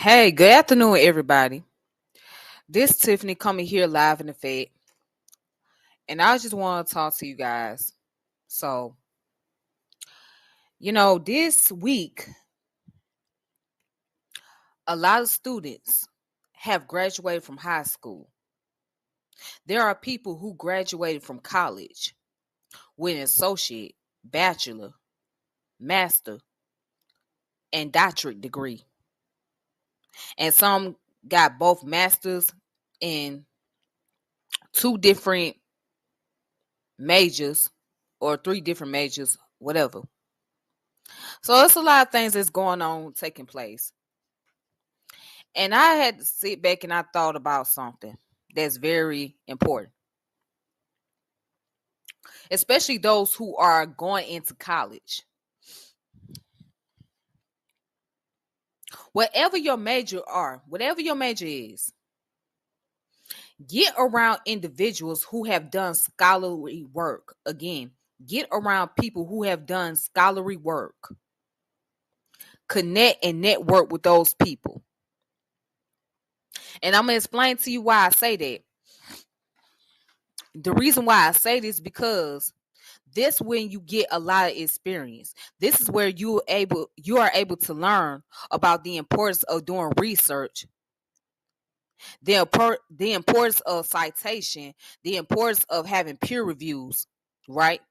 Hey, good afternoon, everybody. This Tiffany coming here live in effect, and I just want to talk to you guys. So, this week, a lot of students have graduated from high school. There are people who graduated from college with an associate, bachelor, master, and doctorate degree, and some got both masters in two different majors or three different majors, whatever. So it's a lot of things that's going on, taking place. And I had to sit back and I thought about something that's very important, especially those who are going into college. Whatever your major is, get around individuals who have done scholarly work. Again, get around people who have done scholarly work. Connect and network with those people. And I'm going to explain to you why I say that. The reason why I say this because this when you get a lot of experience. This is where you are able to learn about the importance of doing research, the importance of citation, the importance of having peer reviews, right?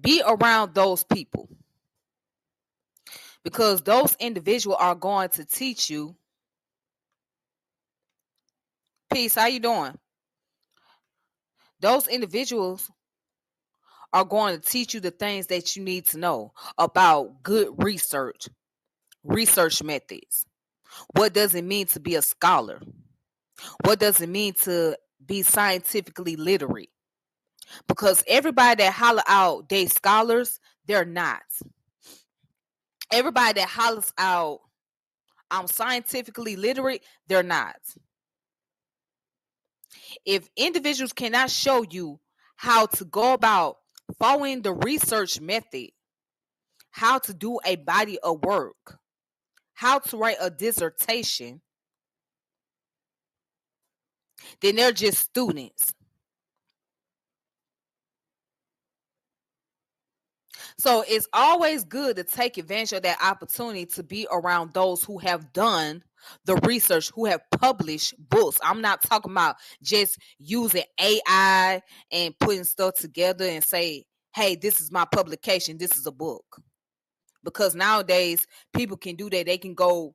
Be around those people because those individuals are going to teach you. Peace, how you doing? Those individuals are going to teach you the things that you need to know about good research methods. What does it mean to be a scholar? What does it mean to be scientifically literate? Because everybody that holler out they scholars, they're not. Everybody that hollers out I'm scientifically literate, they're not. If individuals cannot show you how to go about following the research method, how to do a body of work, how to write a dissertation, then they're just students. So it's always good to take advantage of that opportunity to be around those who have done the research, who have published books. I'm not talking about just using AI and putting stuff together and say, hey, this is my publication, this is a book. Because nowadays people can do that. They can go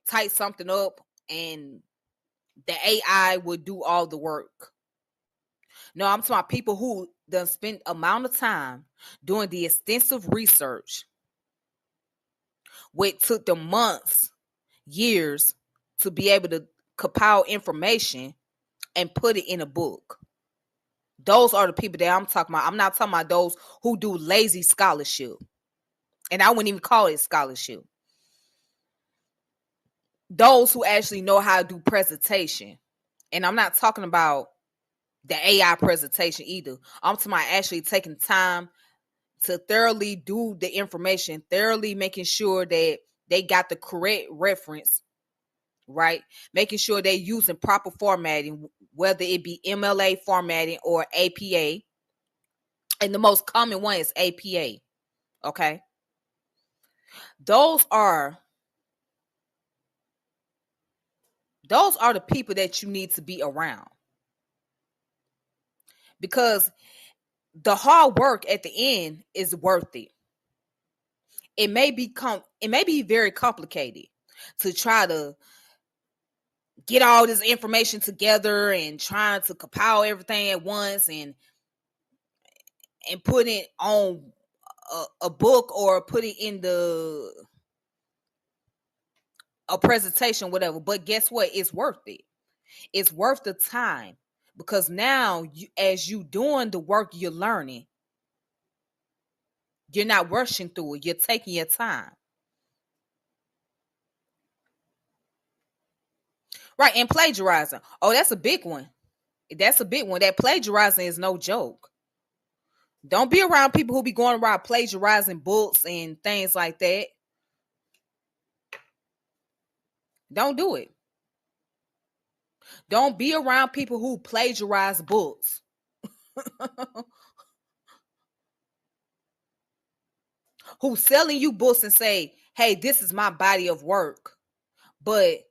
type something up and the AI would do all the work. No, I'm talking about people who done spent amount of time doing the extensive research, which took them months, years to be able to compile information and put it in a book. Those are the people that I'm talking about. I'm not talking about those who do lazy scholarship. And I wouldn't even call it scholarship. Those who actually know how to do presentation. And I'm not talking about the AI presentation either. I'm talking about actually taking time to thoroughly do the information, thoroughly making sure that they got the correct reference, right? Making sure they're using proper formatting, whether it be MLA formatting or APA. And the most common one is APA. Okay. Those are the people that you need to be around. Because the hard work at the end is worth it. It may be very complicated to try to get all this information together and trying to compile everything at once and put it on a book or put it in a presentation, whatever. But guess what? It's worth it. It's worth the time because now as you doing the work, you're learning. You're not rushing through it. You're taking your time. Right. And plagiarizing. Oh, that's a big one. That's a big one. That plagiarizing is no joke. Don't be around people who be going around plagiarizing books and things like that. Don't do it. Don't be around people who plagiarize books. Who selling you books and say, hey, this is my body of work, but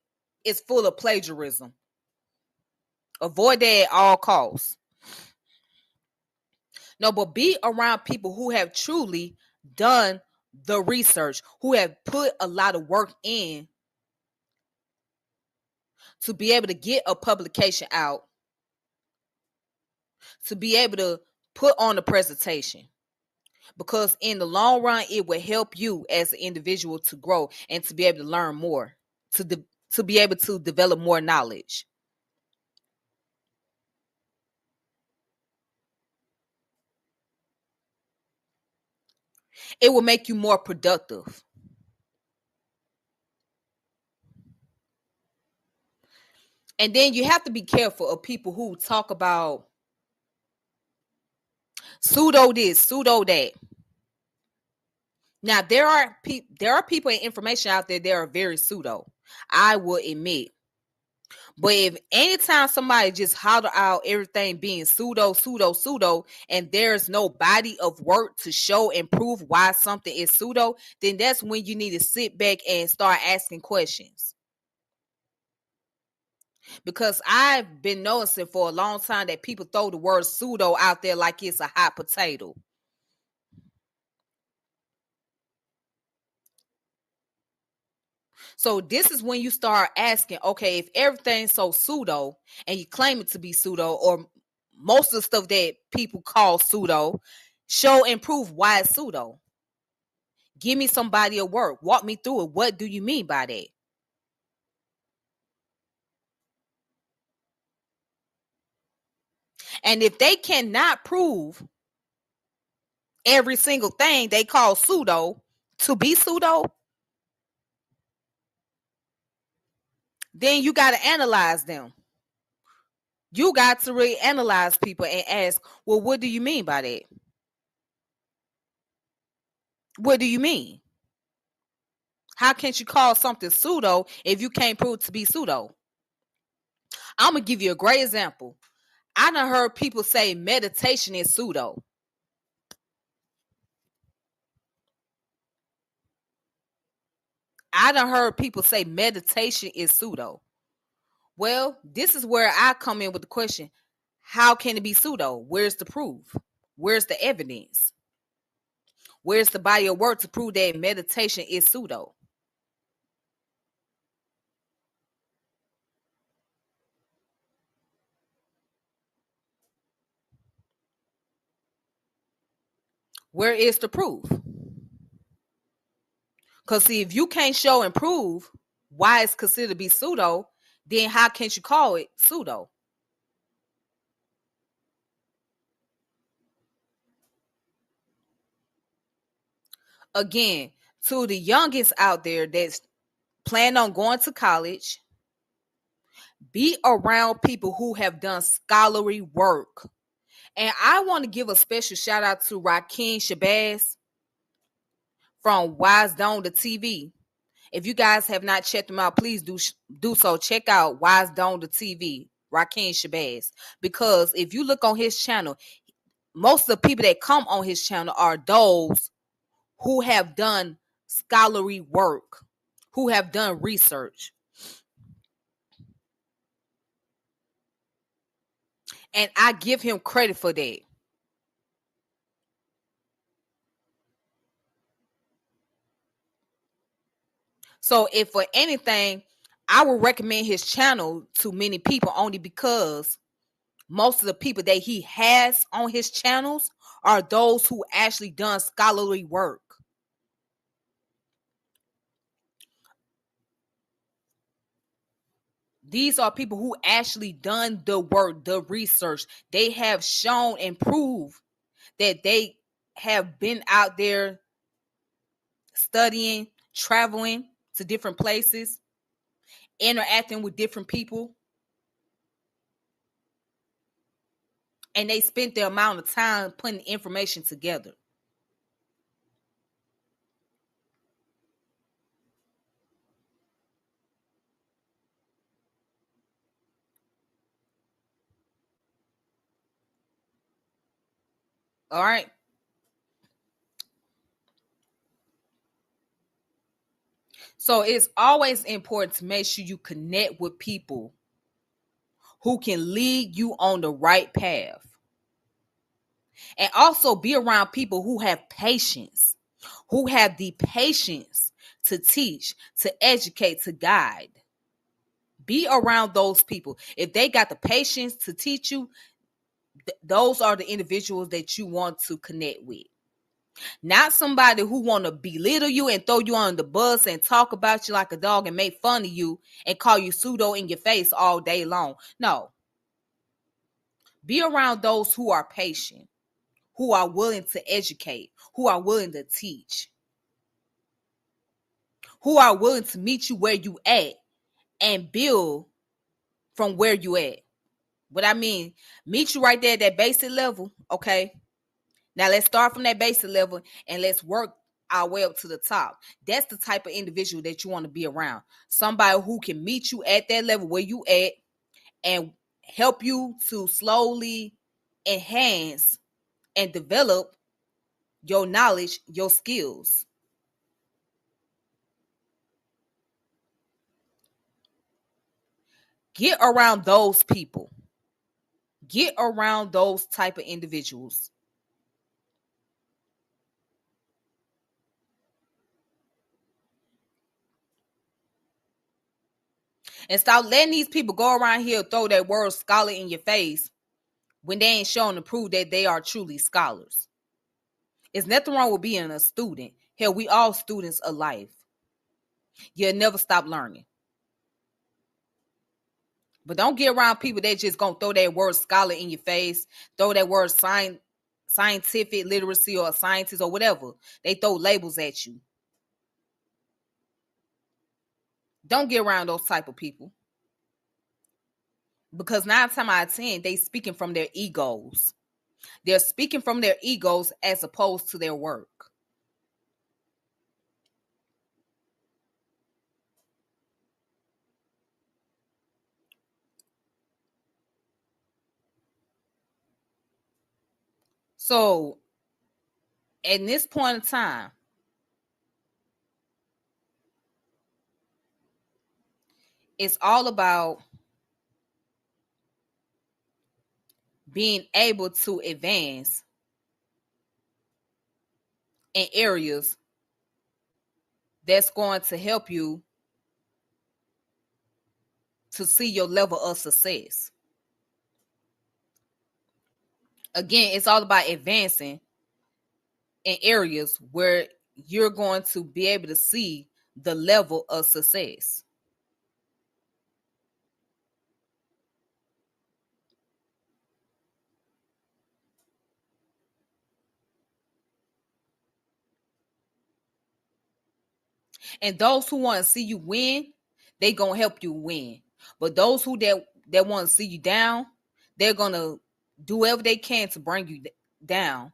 it's full of plagiarism. Avoid that at all costs. No, but be around people who have truly done the research, who have put a lot of work in to be able to get a publication out, to be able to put on a presentation. Because in the long run, it will help you as an individual to grow and to be able to learn more, to be able to develop more knowledge. It will make you more productive. And then you have to be careful of people who talk about pseudo this, pseudo that. Now there are people and information out there that are very pseudo, I will admit. But if anytime somebody just holler out everything being pseudo, and there's no body of work to show and prove why something is pseudo, then that's when you need to sit back and start asking questions. Because I've been noticing for a long time that people throw the word pseudo out there like it's a hot potato. So this is when you start asking, okay, if everything's so pseudo and you claim it to be pseudo, or most of the stuff that people call pseudo, show and prove why it's pseudo. Give me some body of work. Walk me through it. What do you mean by that? And if they cannot prove every single thing they call pseudo to be pseudo, then you got to analyze them. You got to really analyze people and ask, well, what do you mean by that? What do you mean? How can't you call something pseudo if you can't prove it to be pseudo? I'm going to give you a great example. I done heard people say meditation is pseudo. I done heard people say meditation is pseudo. Well, this is where I come in with the question. How can it be pseudo? Where's the proof? Where's the evidence? Where's the body of work to prove that meditation is pseudo? Where is the proof? Because see, if you can't show and prove why it's considered to be pseudo, then how can't you call it pseudo? Again, to the youngest out there that's planning on going to college, be around people who have done scholarly work. And I want to give a special shout out to Rakeem Shabazz from Wise Dome to TV. If you guys have not checked them out, please do so. Check out Wise Dome to TV, Rakeem Shabazz. Because if you look on his channel, most of the people that come on his channel are those who have done scholarly work, who have done research. And I give him credit for that. So if for anything, I would recommend his channel to many people only because most of the people that he has on his channels are those who actually done scholarly work. These are people who actually done the work, the research. They have shown and proved that they have been out there studying, traveling to different places, interacting with different people. and they spent the amount of time putting information together. All right. So it's always important to make sure you connect with people who can lead you on the right path. And also be around people who have patience, who have the patience to teach, to educate, to guide. Be around those people. If they got the patience to teach you, those are the individuals that you want to connect with. Not somebody who want to belittle you and throw you on the bus and talk about you like a dog and make fun of you and call you pseudo in your face all day long. No. Be around those who are patient, who are willing to educate, who are willing to teach, who are willing to meet you where you at and build from where you at. What I mean, meet you right there at that basic level, okay? Now let's start from that basic level and let's work our way up to the top. That's the type of individual that you want to be around. Somebody who can meet you at that level where you at and help you to slowly enhance and develop your knowledge, your skills. Get around those people. Get around those type of individuals. And stop letting these people go around here throw that word scholar in your face when they ain't shown to prove that they are truly scholars. There's nothing wrong with being a student. Hell, we all students of life. You'll never stop learning. But don't get around people that just gonna throw that word scholar in your face, throw that word scientific literacy or scientist or whatever. They throw labels at you. Don't get around those type of people. Because 9 times out of 10, they speaking from their egos. They're speaking from their egos as opposed to their work. So at this point in time, it's all about being able to advance in areas that's going to help you to see your level of success. Again, it's all about advancing in areas where you're going to be able to see the level of success. And those who want to see you win, they gonna help you win. But those who that want to see you down, they're gonna do whatever they can to bring you down.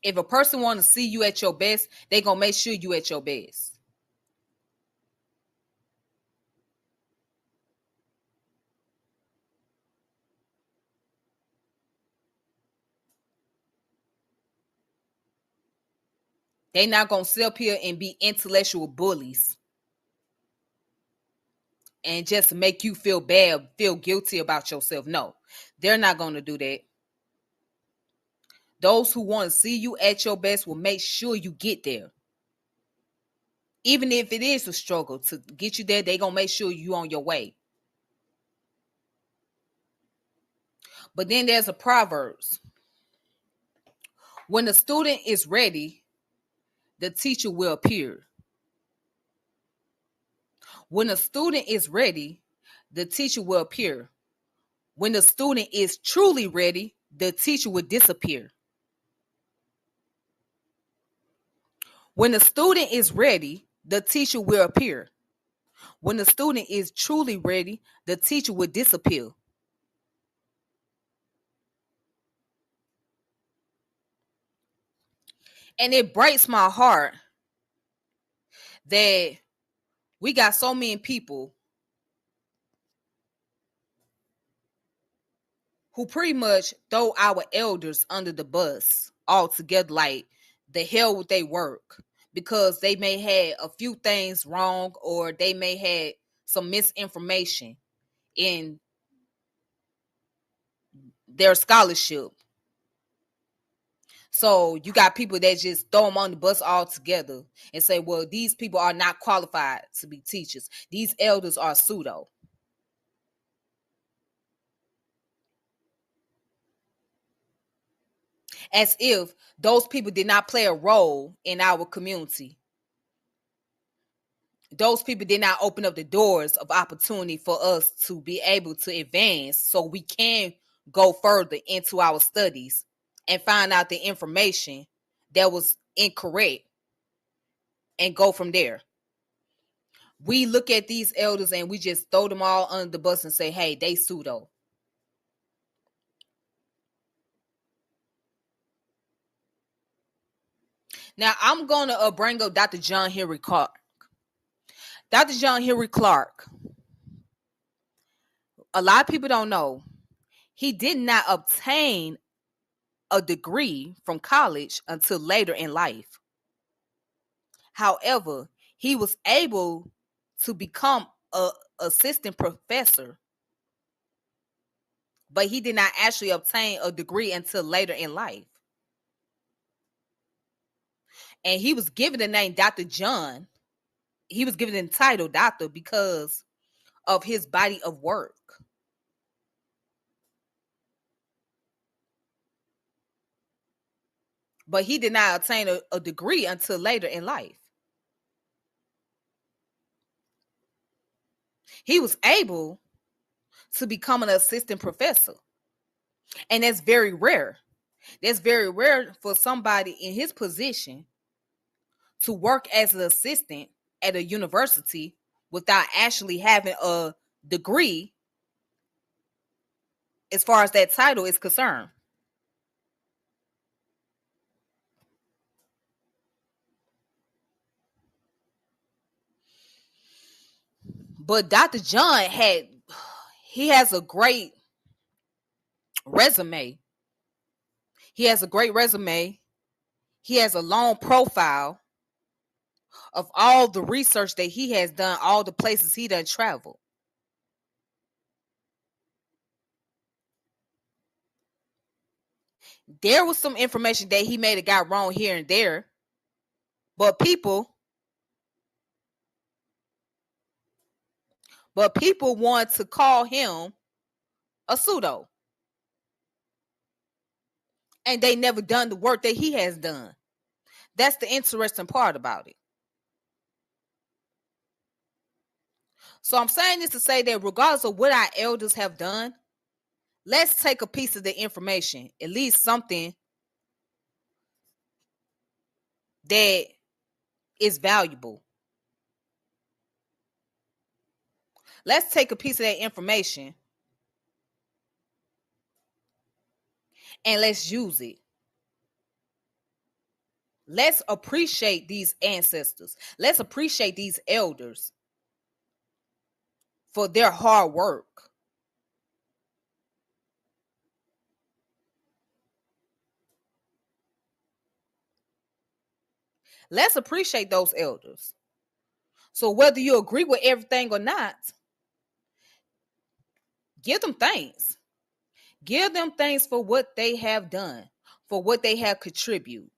If a person want to see you at your best, they gonna make sure you at your best. They not gonna sit up here and be intellectual bullies and just make you feel bad, feel guilty about yourself. No, they're not gonna do that. Those who want to see you at your best will make sure you get there. Even if it is a struggle to get you there, they gonna make sure you on your way. But then there's a Proverbs. When the student is ready, the teacher will appear. When the student is ready, the teacher will appear. When the student is truly ready, the teacher will disappear. When the student is ready, the teacher will appear. When the student is truly ready, the teacher will disappear. And it breaks my heart that we got so many people who pretty much throw our elders under the bus altogether, like the hell with their work, because they may have a few things wrong, or they may have some misinformation in their scholarship. So you got people that just throw them on the bus altogether and say, well, these people are not qualified to be teachers. These elders are pseudo. As if those people did not play a role in our community. Those people did not open up the doors of opportunity for us to be able to advance so we can go further into our studies and find out the information that was incorrect and go from there. We look at these elders and we just throw them all under the bus and say, hey, they pseudo. Now, I'm going to bring up Dr. John Henry Clark. Dr. John Henry Clark, a lot of people don't know, he did not obtain a degree from college until later in life. However, he was able to become an assistant professor, but he did not actually obtain a degree until later in life. And he was given the name Dr. John. He was given the title doctor because of his body of work. But he did not obtain a degree until later in life. He was able to become an assistant professor. And that's very rare. That's very rare for somebody in his position to work as an assistant at a university without actually having a degree as far as that title is concerned. But Dr. John he has a great resume. He has a great resume. He has a long profile of all the research that he has done, all the places he done traveled. There was some information that he may have got wrong here and there, but people want to call him a pseudo, and they never done the work that he has done. That's the interesting part about it. So I'm saying this to say that regardless of what our elders have done, let's take a piece of the information, at least something that is valuable. Let's take a piece of that information and let's use it. Let's appreciate these ancestors. Let's appreciate these elders for their hard work. Let's appreciate those elders. So whether you agree with everything or not, give them thanks. Give them thanks for what they have done, for what they have contributed.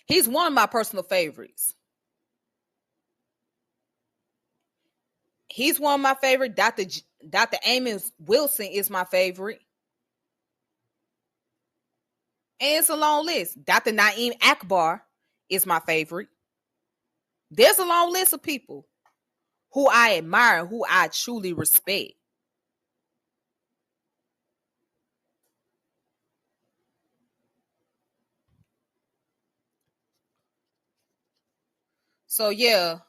He's one of my personal favorites. He's one of my favorite. Dr. Amos Wilson is my favorite. And it's a long list. Dr. Naeem Akbar is my favorite. There's a long list of people who I admire, who I truly respect. So yeah,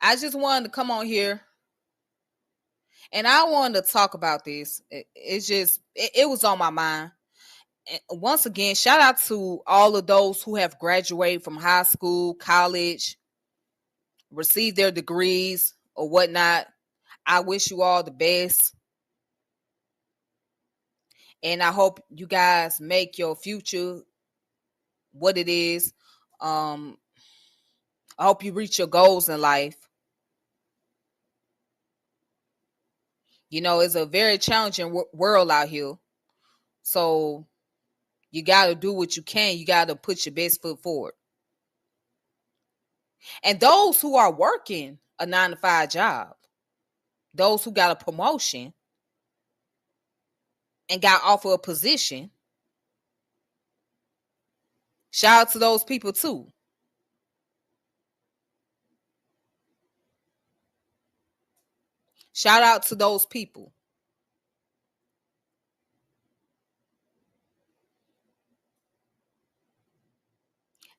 I just wanted to come on here and I wanted to talk about this. It was on my mind. And once again, shout out to all of those who have graduated from high school, college, received their degrees or whatnot. I wish you all the best. And I hope you guys make your future what it is. Um, I hope you reach your goals in life. You know, it's a very challenging world out here. So you got to do what you can. You got to put your best foot forward. And those who are working a 9 to 5 job, those who got a promotion and got offered a position, shout out to those people too. Shout out to those people.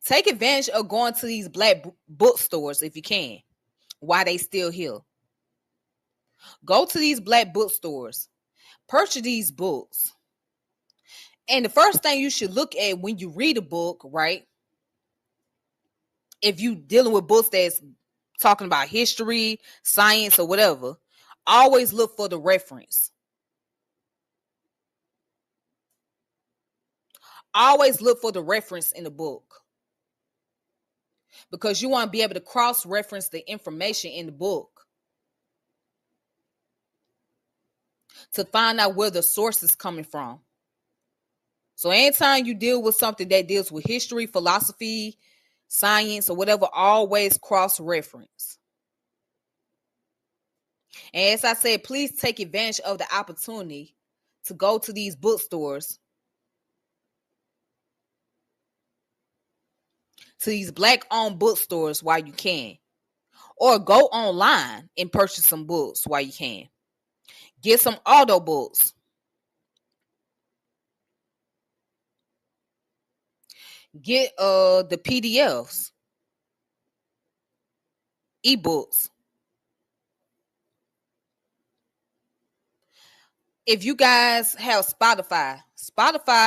Take advantage of going to these black bookstores if you can, while they still here. Go to these black bookstores, purchase these books. And the first thing you should look at when you read a book, right? If you dealing with books that's talking about history, science, or whatever, always look for the reference. Always look for the reference in the book. Because you want to be able to cross-reference the information in the book to find out where the source is coming from. So anytime you deal with something that deals with history, philosophy, science, or whatever, always cross-reference. And as I said, please take advantage of the opportunity to go to these bookstores, to these black-owned bookstores while you can. Or go online and purchase some books while you can. Get some auto books. Get the PDFs, ebooks. If you guys have Spotify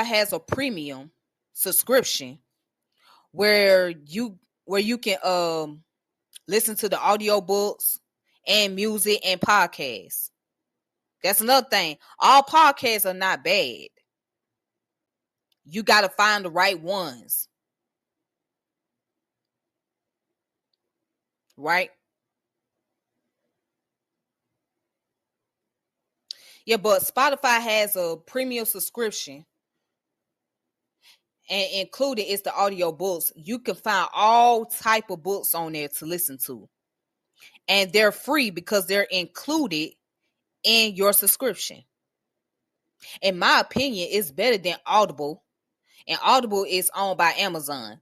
has a premium subscription where you can listen to the audio books and music and podcasts. That's another thing. All podcasts are not bad. You got to find the right ones. Right? Yeah, but Spotify has a premium subscription. And included is the audio books. You can find all type of books on there to listen to. And they're free because they're included in your subscription. In my opinion, it's better than Audible. And Audible is owned by Amazon.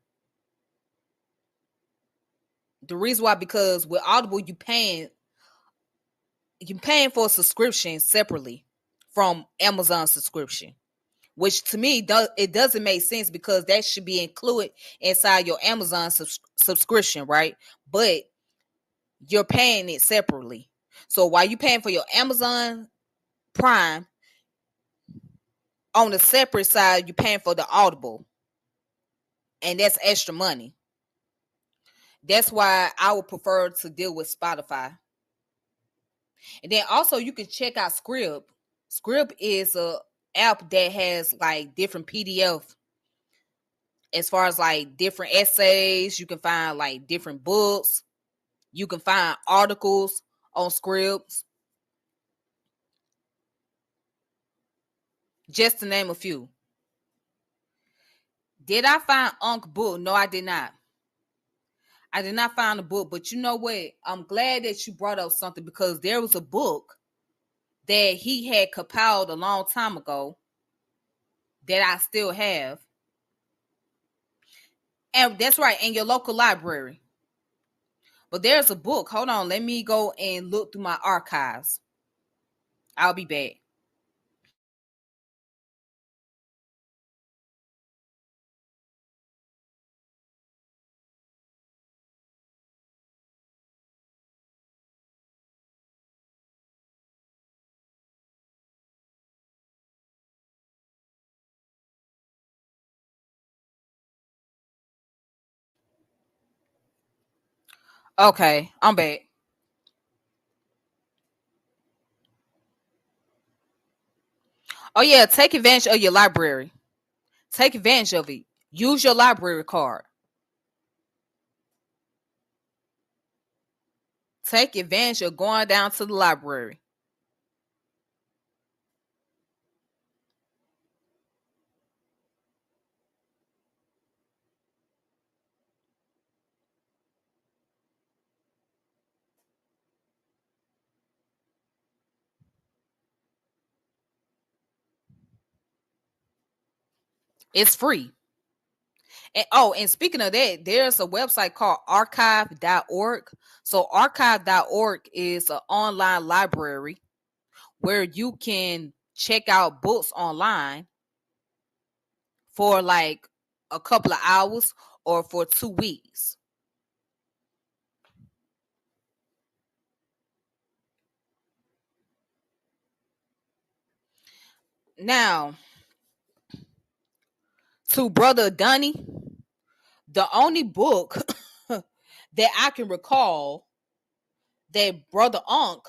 The reason why, because with Audible, you're paying for a subscription separately from Amazon subscription, which to me doesn't make sense because that should be included inside your Amazon subscription, right? But you're paying it separately. So while you're paying for your Amazon Prime, on the separate side, you're paying for the Audible, and that's extra money. That's why I would prefer to deal with Spotify. And then also you can check out Scribd. Scribd is a app that has like different PDF as far as like different essays. You can find like different books. You can find articles on Scribd. Just to name a few. Did I find Unc book? No, I did not. I did not find a book, but you know what? I'm glad that you brought up something because there was a book that he had compiled a long time ago that I still have. And that's right, in your local library. But there's a book. Hold on, let me go and look through my archives. I'll be back. Okay, I'm back. Oh yeah, take advantage of your library. Take advantage of it. Use your library card. Take advantage of going down to the library. It's free. And oh, and speaking of that, there's a website called archive.org. So archive.org is an online library where you can check out books online for like a couple of hours or for 2 weeks. Now, to Brother Dunny, the only book that I can recall that Brother Unc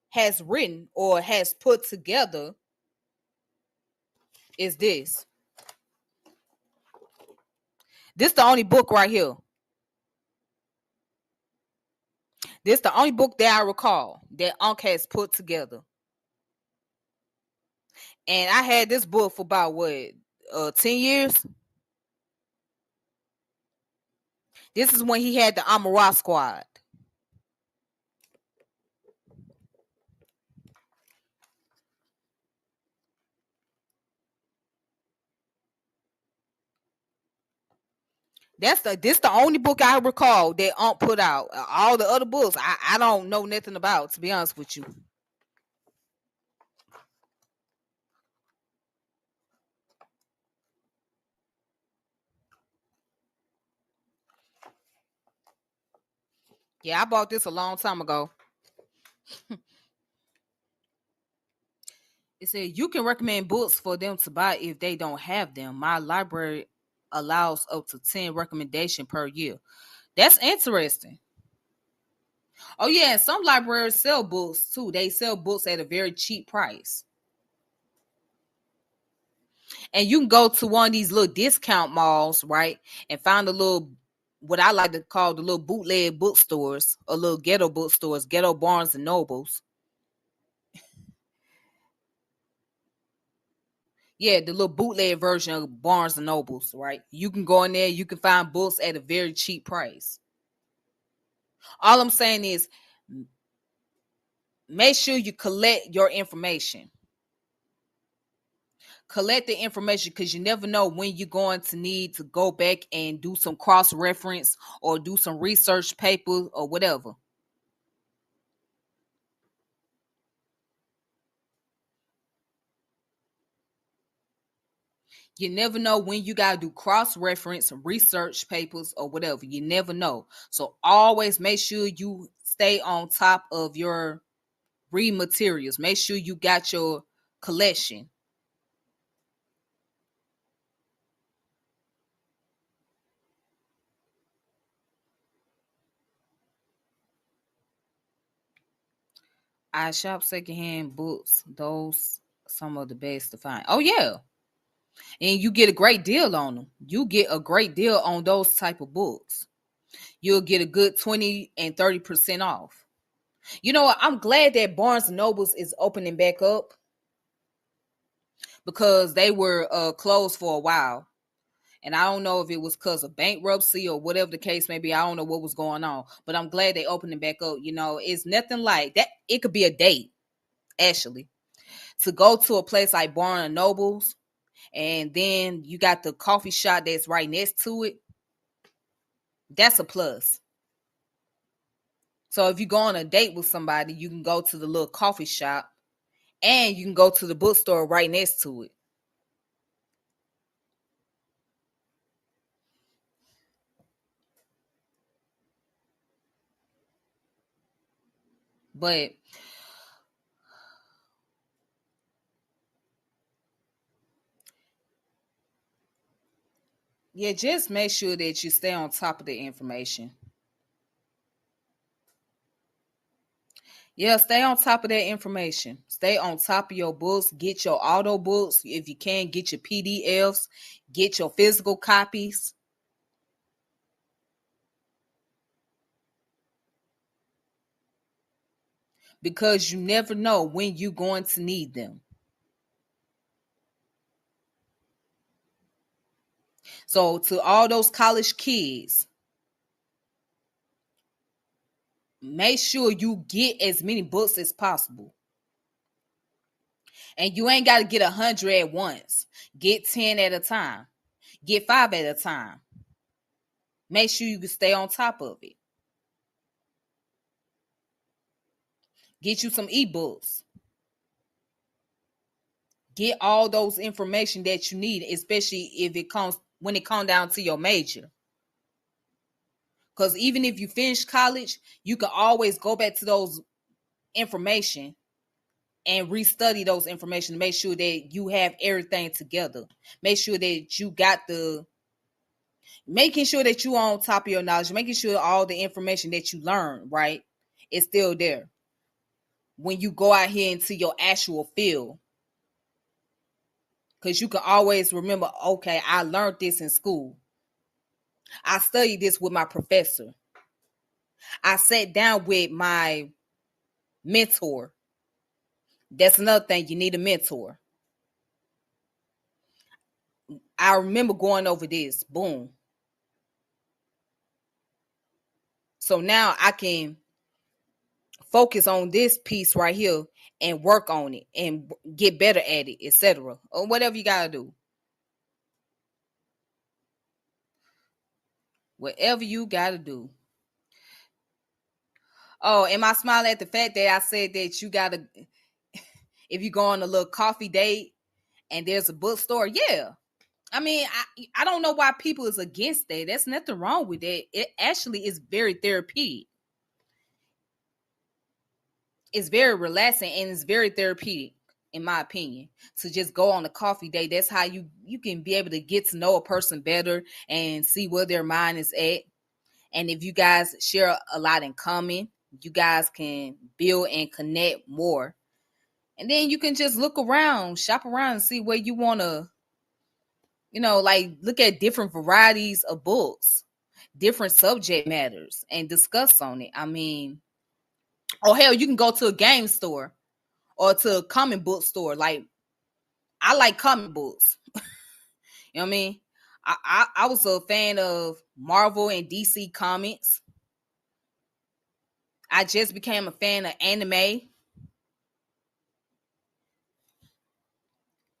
has written or has put together is this. This the only book right here. This the only book that I recall that Unc has put together. And I had this book for about what 10 years. This is when he had the Amara Squad. This the only book I recall that Unc put out. All the other books I don't know nothing about, to be honest with you. Yeah, I bought this a long time ago. It said you can recommend books for them to buy if they don't have them. My library allows up to 10 recommendation per year. That's interesting. Oh yeah, and some libraries sell books too. They sell books at a very cheap price. And you can go to one of these little discount malls, right? And find a little what I like to call the little bootleg bookstores or little ghetto bookstores, ghetto Barnes and Nobles. Yeah, the little bootleg version of Barnes and Nobles, right? You can go in there, you can find books at a very cheap price. All I'm saying is make sure you collect your information. Collect the information because you never know when you're going to need to go back and do some cross reference or do some research paper or whatever. You never know when you got to do cross reference research papers or whatever. You never know. So always make sure you stay on top of your read materials. Make sure you got your collection. I shop secondhand books. Those some of the best to find. Oh yeah, and you get a great deal on them. You get a great deal on those type of books. You'll get a good 20 and 30% off. You know what? I'm glad that Barnes and Nobles is opening back up because they were closed for a while. And I don't know if it was because of bankruptcy or whatever the case may be. I don't know what was going on, but I'm glad they opening back up. You know, it's nothing like that. It could be a date, actually, to go to a place like Barnes and Nobles, and then you got the coffee shop that's right next to it. That's a plus. So if you go on a date with somebody, you can go to the little coffee shop and you can go to the bookstore right next to it. But yeah, just make sure that you stay on top of the information. Yeah, stay on top of that information. Stay on top of your books. Get your auto books. If you can, get your PDFs. Get your physical copies. Because you never know when you're going to need them. So, to all those college kids, make sure you get as many books as possible. And you ain't got to get 100 at once. Get 10 at a time. Get 5 at a time. Make sure you can stay on top of it. Get you some ebooks. Get all those information that you need, especially if it comes when it comes down to your major. Because even if you finish college, you can always go back to those information and restudy those information to make sure that you have everything together. Make sure that you got making sure that you on top of your knowledge, making sure all the information that you learn, right, is still there when you go out here into your actual field. Because you can always remember, okay, I learned this in school. I studied this with my professor. I sat down with my mentor. That's another thing. You need a mentor. I remember going over this. Boom. So now I can focus on this piece right here and work on it and get better at it, etc. Or whatever you gotta do. Whatever you gotta do. Oh, am I smiling at the fact that I said that you gotta, if you go on a little coffee date and there's a bookstore? Yeah. I mean, I don't know why people is against that. There's nothing wrong with that. It actually is very therapeutic. It's very relaxing and it's very therapeutic, in my opinion, to just go on a coffee date. That's how you can be able to get to know a person better and see where their mind is at. And if you guys share a lot in common, you guys can build and connect more. And then you can just look around, shop around, and see where you want to, like look at different varieties of books, different subject matters, and discuss on it. I mean, oh hell, you can go to a game store or to a comic book store. Like, I like comic books. You know what I mean? I was a fan of Marvel and DC comics. I just became a fan of anime.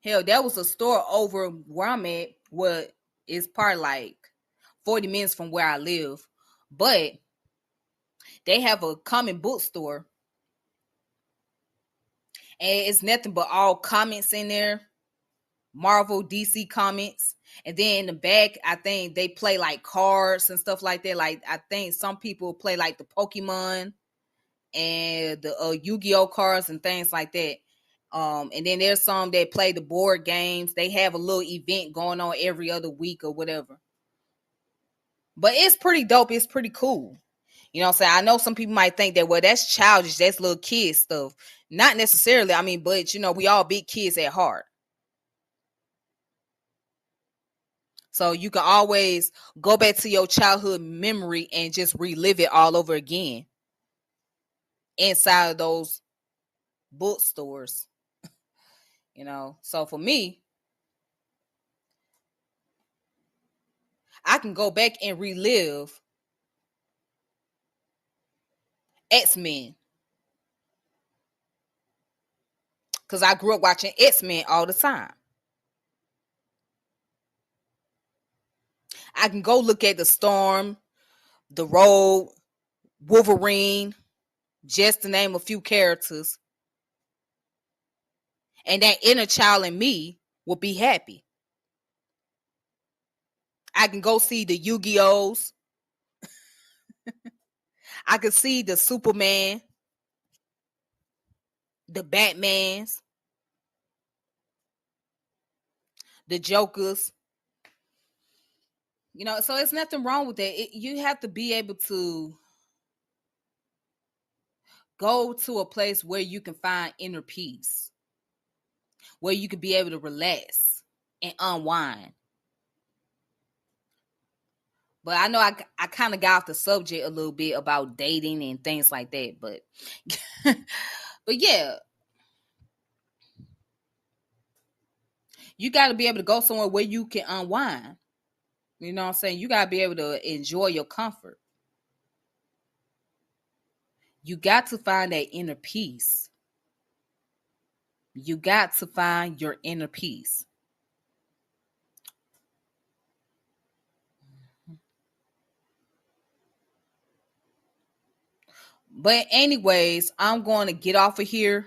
Hell, there was a store over where I'm at, what is part like 40 minutes from where I live. But they have a comic book store. And it's nothing but all comics in there. Marvel, DC comics. And then in the back, I think they play like cards and stuff like that. Like, I think some people play like the Pokemon and the Yu-Gi-Oh cards and things like that. And then there's some that play the board games. They have a little event going on every other week or whatever. But it's pretty dope. It's pretty cool. You know what I'm saying? I know some people might think that, well, that's childish. That's little kid stuff. Not necessarily. I mean, but, we all big kids at heart. So you can always go back to your childhood memory and just relive it all over again inside of those bookstores. So for me, I can go back and relive X-Men because I grew up watching X-Men all the time. I can go look at the Storm, the Rogue, Wolverine, just to name a few characters, and that inner child in me will be happy. I can go see the Yu-Gi-Ohs. I can see the Superman, the Batmans, the Jokers. So it's nothing wrong with that. You have to be able to go to a place where you can find inner peace, where you can be able to relax and unwind. But I know I kind of got off the subject a little bit about dating and things like that. But but yeah, you got to be able to go somewhere where you can unwind. You know what I'm saying? You got to be able to enjoy your comfort. You got to find that inner peace. You got to find your inner peace. But anyways, I'm going to get off of here.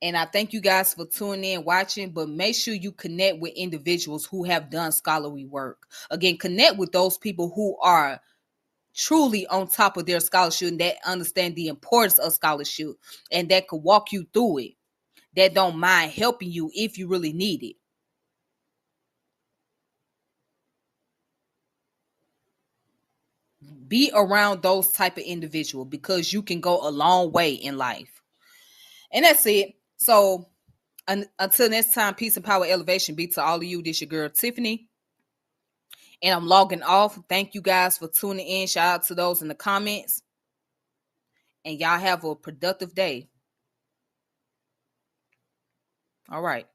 And I thank you guys for tuning in, watching. But make sure you connect with individuals who have done scholarly work. Again, connect with those people who are truly on top of their scholarship and that understand the importance of scholarship and that could walk you through it. That don't mind helping you if you really need it. Be around those type of individuals because you can go a long way in life. And that's it. So until next time, peace and power, elevation be to all of you. This your girl Tiffany, and I'm logging off. Thank you guys for tuning in. Shout out to those in the comments, and y'all have a productive day. All right.